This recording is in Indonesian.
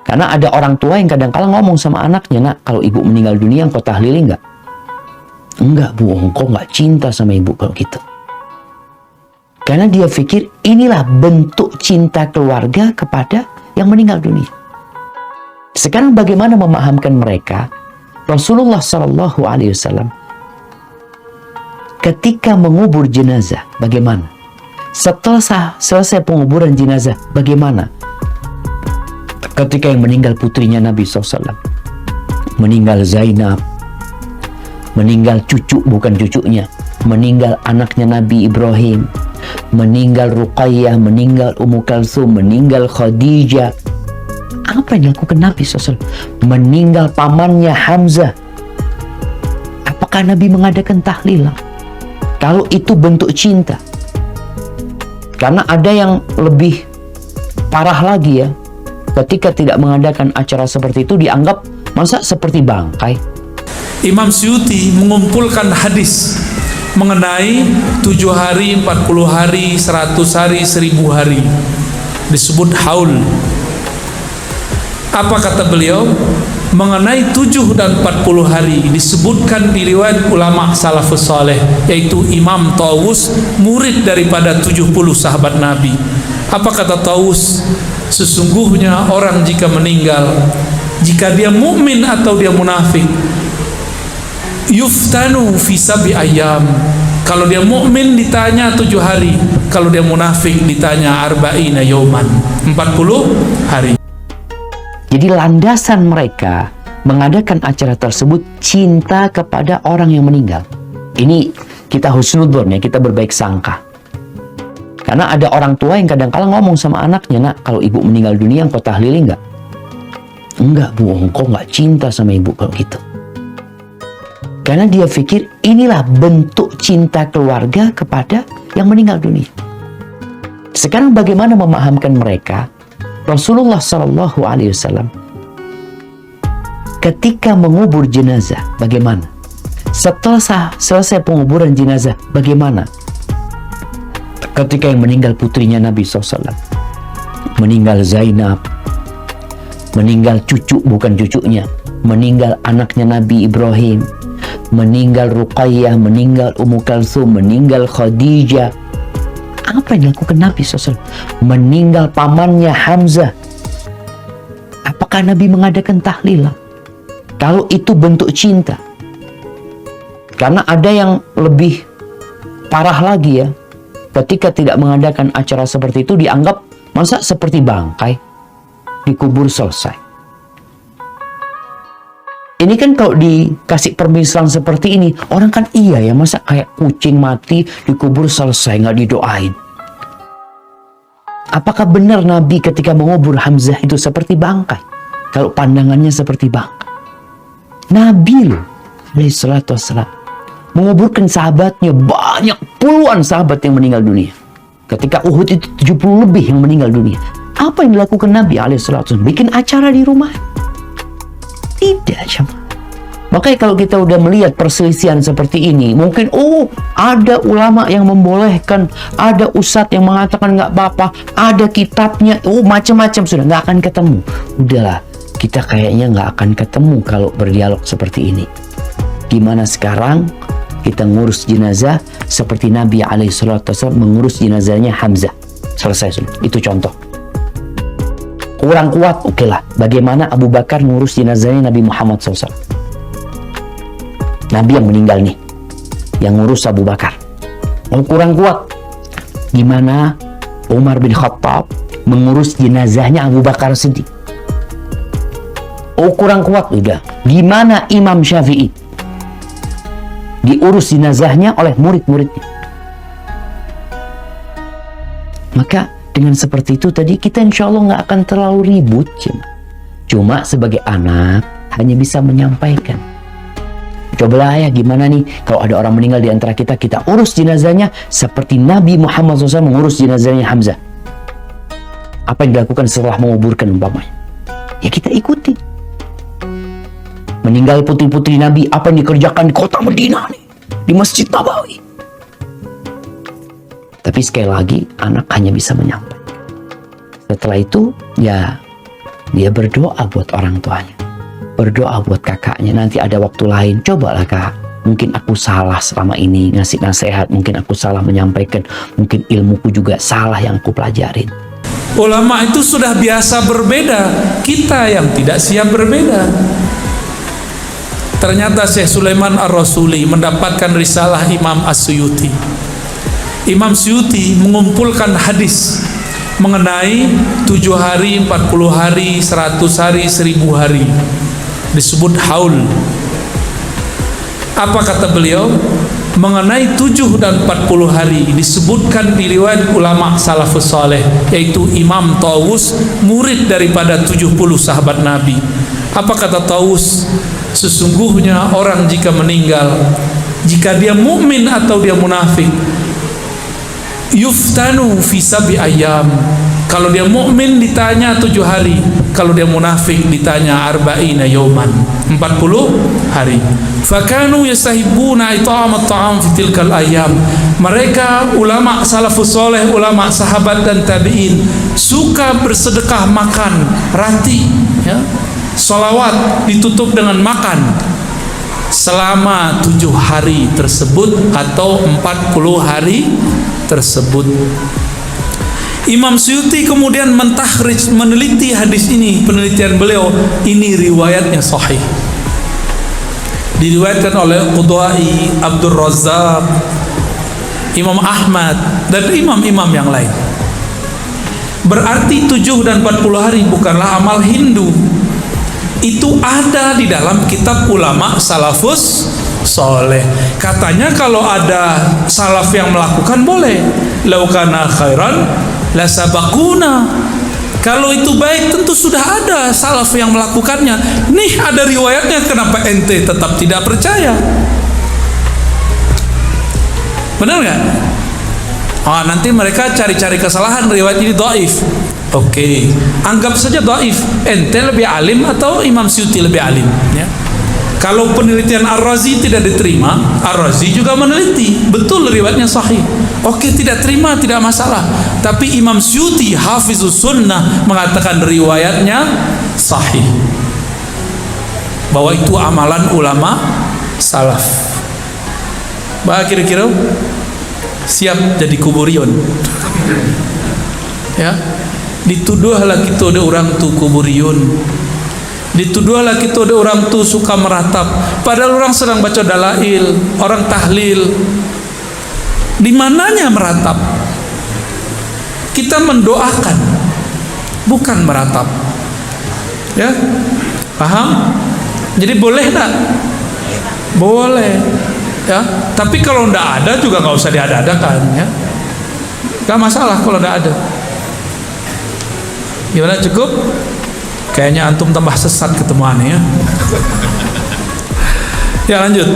Karena ada orang tua yang kadang-kala ngomong sama anaknya, "Nak, kalau ibu meninggal dunia, engkau tahlili enggak?" "Enggak, Bu, engkau enggak cinta sama ibu kalau gitu." Karena dia pikir inilah bentuk cinta keluarga kepada yang meninggal dunia. Sekarang bagaimana memahamkan mereka? Rasulullah Shallallahu Alaihi Wasallam ketika mengubur jenazah, bagaimana? Setelah selesai penguburan jenazah, bagaimana? Ketika yang meninggal putrinya Nabi SAW, meninggal Zainab, meninggal cucu bukan cucunya, meninggal anaknya Nabi Ibrahim, meninggal Ruqayyah, meninggal Ummu Kalsum, meninggal Khadijah. Apa yang dilakukan Nabi SAW? Meninggal pamannya Hamzah. Apakah Nabi mengadakan tahlilan? Kalau itu bentuk cinta. Karena ada yang lebih parah lagi ya. Ketika tidak mengadakan acara seperti itu dianggap masa seperti bangkai. Imam Suyuti mengumpulkan hadis mengenai 7 hari, 40 hari, 100 hari, 1000 hari. Disebut haul. Apa kata beliau? Mengenai 7 dan 40 hari disebutkan di riwayat ulama salafus saleh, yaitu Imam Tawus, murid daripada 70 sahabat Nabi. Apa kata Tawus? Sesungguhnya orang jika meninggal, jika dia mukmin atau dia munafik, yuftanu fi sabi ayam. Kalau dia mukmin ditanya 7 hari, kalau dia munafik ditanya arba'ina yauman, 40 hari. Jadi landasan mereka mengadakan acara tersebut cinta kepada orang yang meninggal. Ini kita husnudzon ya, kita berbaik sangka. Karena ada orang tua yang kadang-kala ngomong sama anaknya, "Nak, kalau ibu meninggal dunia, engkau tahlili enggak?" "Enggak, Bu, engkau enggak cinta sama ibu kalau gitu." Karena dia pikir inilah bentuk cinta keluarga kepada yang meninggal dunia. Sekarang bagaimana memahamkan mereka? Rasulullah Shallallahu Alaihi Wasallam ketika mengubur jenazah, bagaimana? Setelah selesai penguburan jenazah, bagaimana? Ketika yang meninggal putrinya Nabi SAW, meninggal Zainab, meninggal cucu bukan cucunya, meninggal anaknya Nabi Ibrahim, meninggal Ruqayyah, meninggal Ummu Kalsum, meninggal Khadijah. Apa yang dilakukan Nabi SAW? Meninggal pamannya Hamzah. Apakah Nabi mengadakan tahlilan? Kalau itu bentuk cinta. Karena ada yang lebih parah lagi ya. Ketika tidak mengadakan acara seperti itu dianggap masa seperti bangkai, dikubur selesai. Ini kan kalau dikasih permisalan seperti ini, orang kan iya ya, masa kayak kucing mati dikubur selesai, nggak didoain. Apakah benar Nabi ketika mengubur Hamzah itu seperti bangkai? Kalau pandangannya seperti bangkai. Nabi loh, alaihissalatu wassalam, menguburkan sahabatnya, banyak puluhan sahabat yang meninggal dunia. Ketika Uhud itu 70 lebih yang meninggal dunia. Apa yang dilakukan Nabi alaihissalatu wassalam? Bikin acara di rumah. Tidak, jemaah. Makanya kalau kita udah melihat perselisihan seperti ini, mungkin ada ulama yang membolehkan, ada ustadz yang mengatakan nggak apa-apa, ada kitabnya, macam-macam, sudah nggak akan ketemu. Udahlah, kita kayaknya nggak akan ketemu kalau berdialog seperti ini. Gimana sekarang kita ngurus jenazah seperti Nabi SAW mengurus jenazahnya Hamzah. Selesai sudah. Itu contoh. Kurang kuat, oke lah. Bagaimana Abu Bakar ngurus jenazahnya Nabi Muhammad SAW? Nabi yang meninggal nih, yang ngurus Abu Bakar. Kurang kuat. Gimana Umar bin Khattab mengurus jenazahnya Abu Bakar Siddiq? Kurang kuat, udah. Gimana Imam Syafi'i diurus jenazahnya oleh murid-muridnya? Maka dengan seperti itu tadi kita insya Allah nggak akan terlalu ribut. Cuma sebagai anak hanya bisa menyampaikan. Cobalah ya, gimana nih kalau ada orang meninggal di antara kita, kita urus jenazahnya seperti Nabi Muhammad SAW mengurus jenazahnya Hamzah. Apa yang dilakukan setelah menguburkan umpamanya? Ya kita ikuti. Meninggal putri-putri Nabi, apa yang dikerjakan di kota Madinah nih, di Masjid Nabawi. Tapi sekali lagi, anak hanya bisa menyampaikan. Setelah itu, ya dia berdoa buat orang tuanya, berdoa buat kakaknya. Nanti ada waktu lain, cobalah kak, mungkin aku salah selama ini ngasih nasihat, mungkin aku salah menyampaikan, mungkin ilmuku juga salah yang aku pelajarin. Ulama itu sudah biasa berbeda, kita yang tidak siap berbeda. Ternyata Syekh Sulaiman Ar-Rasuli mendapatkan risalah Imam As-Suyuti. Imam Suyuti mengumpulkan hadis mengenai 7 hari, 40 hari, 100 hari, 1000 hari. Disebut haul. Apa kata beliau? Mengenai 7 dan 40 hari disebutkan di riwayat ulama salafus saleh, yaitu Imam Tawus, murid daripada 70 sahabat Nabi. Apa kata Tawus? Sesungguhnya orang jika meninggal, jika dia mukmin atau dia munafik, yuftanu fi sab'i ayyam. Kalau dia mukmin ditanya 7 hari, kalau dia munafik ditanya arba'ina yawman, 40 hari. Fakanu yastahibuna it'am at-ta'am fi tilkal ayyam. Mereka ulama salafus saleh, ulama sahabat dan tabi'in suka bersedekah makan rati, ya. Salawat ditutup dengan makan selama 7 hari tersebut atau 40 hari tersebut. Imam Suyuti kemudian mentakhrij, meneliti hadis ini. Penelitian beliau, ini riwayatnya sahih, diriwayatkan oleh Qudai, Abdul Razzaq, Imam Ahmad dan imam-imam yang lain. Berarti 7 dan 40 hari bukanlah amal Hindu. Itu ada di dalam kitab ulama salafus soleh. Katanya kalau ada salaf yang melakukan boleh. Laukana khairan la sabaquna. Kalau itu baik tentu sudah ada salaf yang melakukannya. Nih ada riwayatnya, kenapa ente tetap tidak percaya? Benar nggak? Oh, nanti mereka cari-cari kesalahan, riwayat ini dhaif. Oke, anggap saja dhaif. Ente lebih alim atau Imam Suyuti lebih alim, ya? Kalau penelitian Ar-Razi tidak diterima, Ar-Razi juga meneliti, betul riwayatnya sahih. Oke, tidak terima, tidak masalah. Tapi Imam Suyuti, Hafizus Sunnah, mengatakan riwayatnya sahih, bahwa itu amalan ulama salaf. Bah, kira-kira siap jadi kuburion, ya? Dituduhlah kita ada orang tu kuburion, dituduhlah kita ada orang tu suka meratap, padahal orang sedang baca dalail, orang tahlil. Di mananya meratap? Kita mendoakan, bukan meratap, ya? Paham? Jadi boleh tak? Boleh, ya. Tapi kalau ndak ada juga nggak usah diada-adakan, ya. Gak masalah kalau ndak ada. Gimana, cukup? Kayaknya antum tambah sesat ketemu aneh, ya. Ya, lanjut.